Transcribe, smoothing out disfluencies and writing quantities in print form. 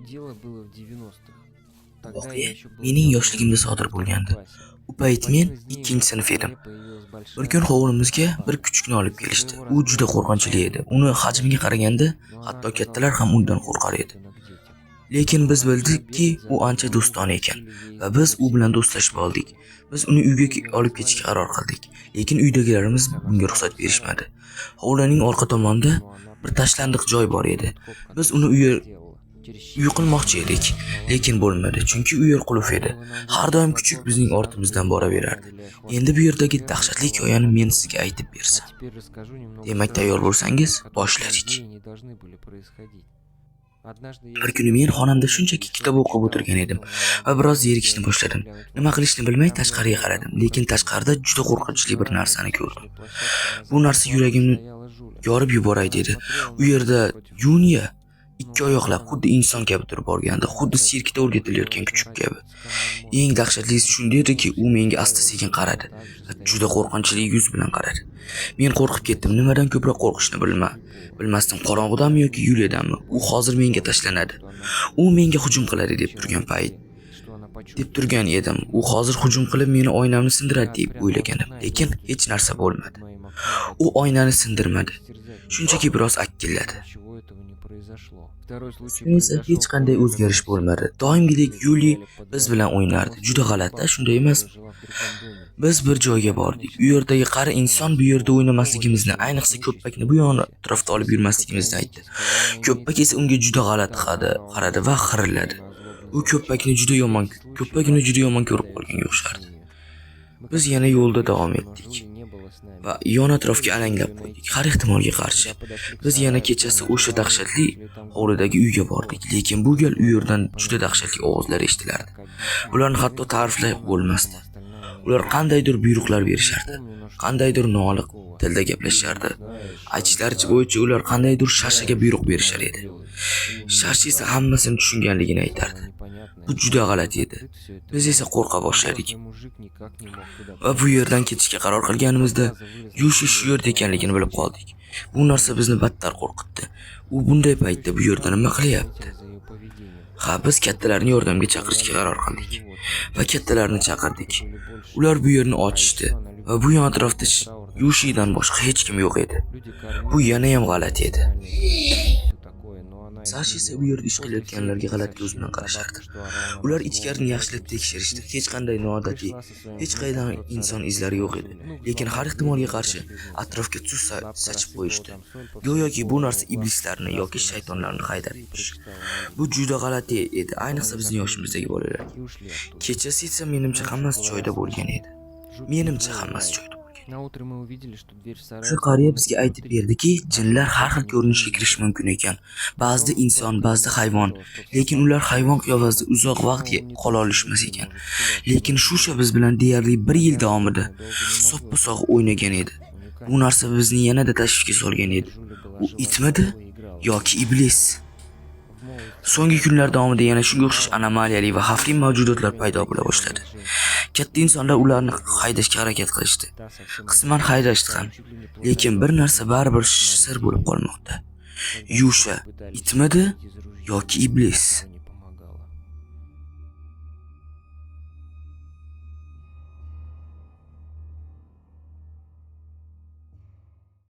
Дело было в 90-х. Тогда я Voqea еще был mening мелким yoshligimda ребенком sodir в первом bo'lgandi. классе. U payt В men один из дней в 2-sinf нашем edim. dvoре появилась Bir большая kun hovlimizga собака. bir kuchukni olib Из-за kelishdi. своего U juda размера она qo'rqinchli стала edi. Uni напоминать hajmiga собачью qaraganda, маму, но она hatto оказалась kattalar ham undan намного qo'rqar более edi. особенна к детям. Lekin biz Она начала bildikki, бегать за u нами, ancha а мы do'stona ekan запретили ей va biz изо u всех bilan сил do'stlashib oldik. подходить. Biz uni uyga Мы ее olib назвали ketishga qaror Сарой. qildik. Lekin uydagilarimiz Улица на bunga старом ruxsat berishmadi. сарае. Hovlining orqa tomonida Но она bir tashlandiq joy bor edi. подкоп, Biz который uni сама сделала. Через uy щели qilmoqchi она edik, спала lekin на bo'lmadi, полу. chunki u yer qulf edi. Стоило нам Har выйти doim во kuchuk двор, как bizning сразу ortimizdan появилась мама, boraverardi. виляя Endi bu хвостом. yerdagi Первой dahshatli упала hikoyani одна men белка. sizga aytib А bersam. теперь расскажу немного Demak, tayyor страшных bo'lsangiz, историй, которые, по boshladik. идее, не должны были происходить. Однажды я Bir kuni сидел men за xonamda окном shunchaki и kitob что-то o'qib читал, o'tirgan edim когда моя va мама biroz снова zerikishni сделала вид, что boshladim. глянуть в Nima окно. qilishni bilmay Там была tashqariga белка, qaradim, lekin выходила. tashqarida juda Мы qo'rqinchli bir сидели на narsani ko'rdim. лестничной площадке, на Bu narsa заднем плане yuragimni стояла Жуля. yorib yuboray Она dedi. смотрела U на нас yerda против Yuniya школы. ikki Но oyoqlab потом xuddi она inson kabi turib borgandi, xuddi опять sirkda стала o'rgatilayotgan kuchuk kabi. разворачиваться ко мне Eng мордой. dahshatlisi shunda ediki, u menga asta-sekin qaradi va juda qo'rqinchli yuz bilan qaradi. Men qo'rqib ketdim. Nimadan ko'proq qo'rqishni bilmasdim. Qorong'udanmi yoki Yuliyadanmi? U hozir menga tashlanadi. U menga hujum qiladi deb turgan edim. U hozir hujum qilib meni oynamni sindiradi deb o'ylagandim, lekin hech narsa bo'lmadi. U oynani sindirmadi. Shunchaki biroz akkilladi. So'ng esa hech qanday o'zgarish bo'lmadi. Doimgidek Yuli biz bilan o'ynardi. Juda g'alati, shunday emasmi? Biz bir joyga bordik. U yerdagi qari inson bu yerda o'ynamasligimizni, ayniqsa ko'ppakni bu yoqni atrofda olib yurmasligimizni aytdi. Ko'ppak esa unga juda g'alati qaradi va xirilladi. U ko'ppakni juda yomon ko'rib qolganga o'xshardi. Biz yana yo'lda davom etdik va yon atrofga alanglab qo'ydik. Har ehtimolga qarshi biz yana kechasi o'sha dahshatli hovlidagi uyga bordik, lekin bu gal u yerdan juda dahshatli ovozlar eshitilardi. Ularni hatto ta'riflab bo'lmasdi. Ular qandaydir buyruqlar berishardi, qandaydir noaniq tilda gaplashardi. Aytishlaricha bo'yicha ular qandaydir shashaga buyruq berishar edi. Shash esa hammasini tushunganligini aytardi. Bu juda g'alati edi. Biz esa qo'rqa boshladik. Va bu yerdan ketishga qaror qilganimizda Yushi shu yerda ekanligini bilib qoldik. Bu narsa bizni battar qo'rqitdi. U bunday paytda bu yerda nima qilyapti? Ha, biz kattalarni yordamga chaqirishga qaror qildik va kattalarni chaqirdik. Ular bu yerni ochishdi va bu yon atrofda Yushidan boshqa hech kim yo'q edi. Bu yana ham g'alati edi. Sashi esa bu yerda ish qilayotganlarga g'alati ko'z bilan qarashardi. Ular ichkarini yaxshilab tekshirishdi. Hech qanday noodatiy, hech qaydan inson izlari yo'q edi. Lekin har ehtimolga qarshi atrofga tuz sachib qo'yishdi. Go'yoki bu narsa iblislarni yoki shaytonlarni haydab yurish. Bu juda g'alati edi, ayniqsa bizning yoshimizdagi bolalar. Kechasi esa menimcha hammasi joyida bo'lgan edi. Shu qariya bizga aytib berdiki, jinlar har xil ko'rinishga kirishi mumkin ekan. Ba'zida inson, ba'zida hayvon, lekin ular hayvon qiyofasida uzoq vaqt qola olishmas ekan. Lekin Shusha biz bilan deyarli 1 yil davomida soppa-sog' o'ynagan edi. Bu narsa bizni yanada tashvishga solgan edi. U itmidi yoki iblis? So'nggi kunlar davomida yana shunga o'xshash anomaliyali va xavfli mavjudotlar paydo bo'la boshladi. Katta insonlar ularni haydashga harakat qilishdi. Qisman haydashdi ham, lekin bir narsa baribir sir bo'lib qolmoqda. Yusha itmidi yoki iblis?